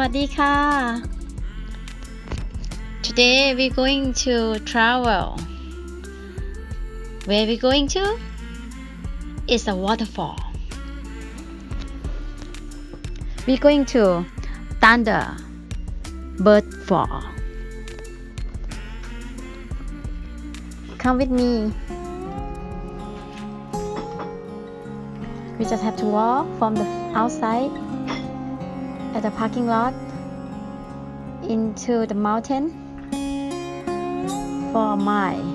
วัสดีค่ะ Today we're going to travel. Where we going to? It's a waterfall. We're going to Thunder Bird Fall. Come with me. We just have to walk from the outside at the parking lot into the mountain for a mile.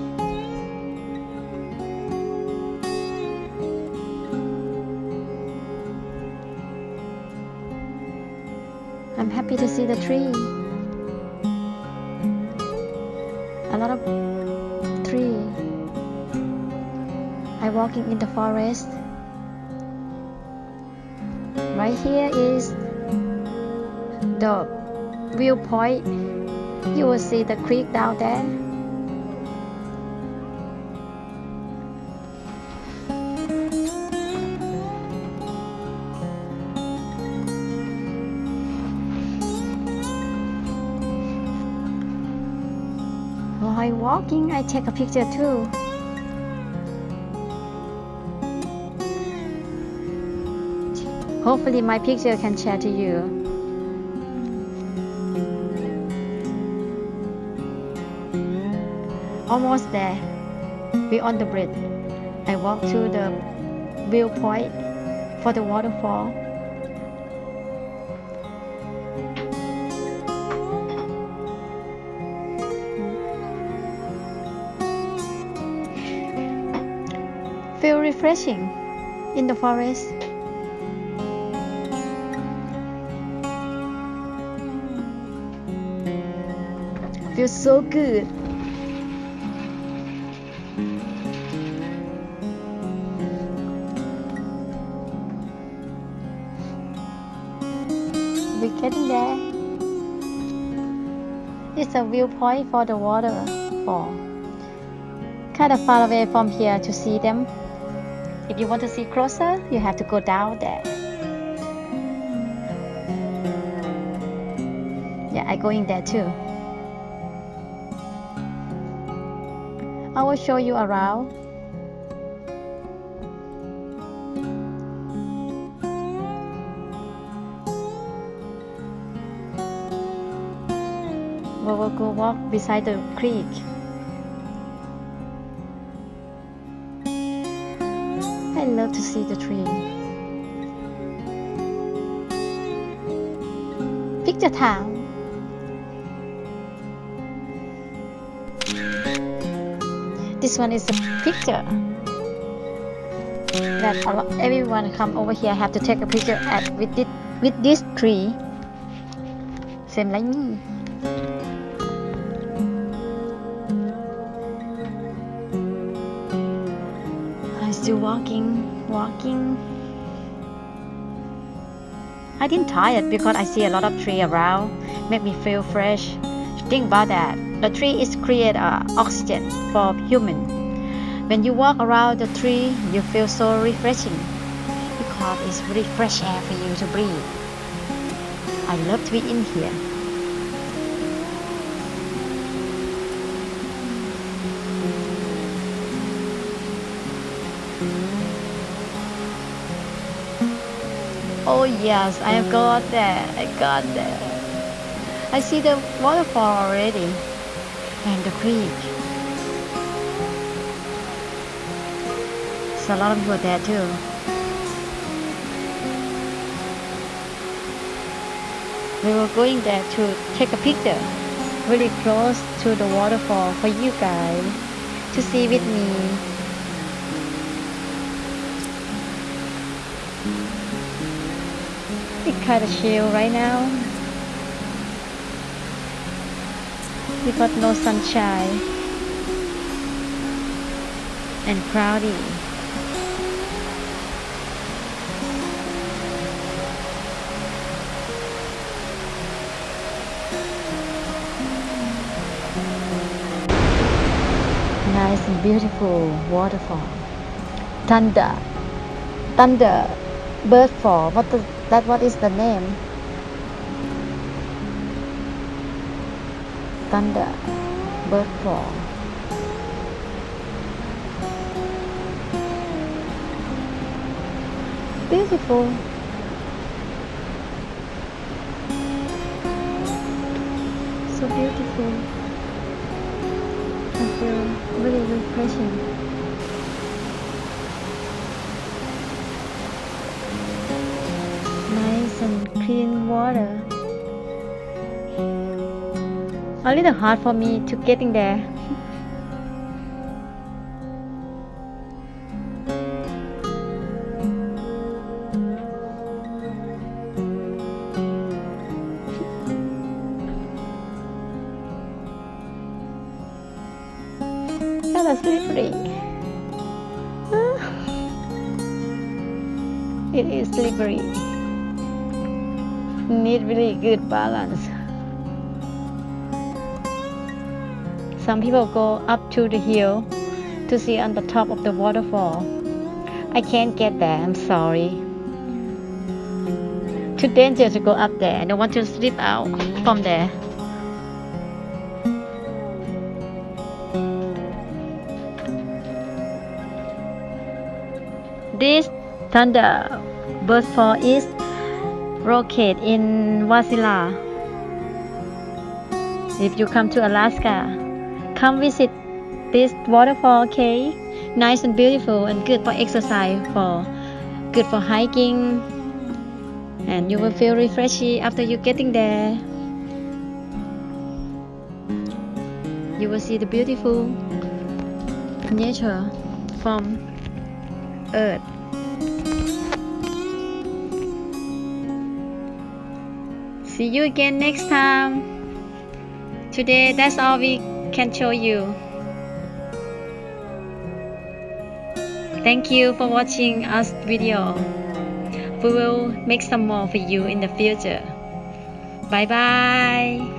I'm happy to see the tree. A lot of tree. I'm walking in the forest. Right here is the viewpoint. You will see the creek down there. While walking, I take a picture too. Hopefully my picture can share to you. Almost there. We're on the bridge. I walk to the viewpoint for the waterfall. Feel refreshing in the forest. Feels so good. We're getting there. It's a viewpoint for the waterfall. Kind of far away from here to see them. If you want to see closer, you have to go down there. Yeah, I go in there too. I will show you around. We will go walk beside the creek. I love to see the tree. Picture time. This one is a picture that everyone come over here have to take a picture with this tree. Same like me. I'm still walking. I didn't tired because I see a lot of tree around. Make me feel fresh. Think about that. The tree is create oxygen for human. When you walk around the tree, you feel so refreshing because it's really fresh air for you to breathe. I love to be in here. Oh yes, I have got there. I got there. I see the waterfall already and the creek. So a lot of people there too. We were going there to take a picture really close to the waterfall for you guys to see with me. It's kind of chill right now because no sunshine and cloudy. Nice and beautiful waterfall. Thunder Bird Fall. What is the name? thunder bird fall beautiful so beautiful I feel really refreshing nice and clean water a little hard for me to getting there kind of slippery it is slippery need really good balance some people go up to the hill to see on the top of the waterfall I can't get there I'm sorry too dangerous to go up there I don't want to slip out from there this thunder bird fall is located in Wasilla if you come to Alaska come visit this waterfall okay nice and beautiful and good for exercise good for hiking and you will feel refreshed after you getting there you will see the beautiful nature from earth see you again next time today that's all we can show you thank you for watching us video we will make some more for you in the future bye bye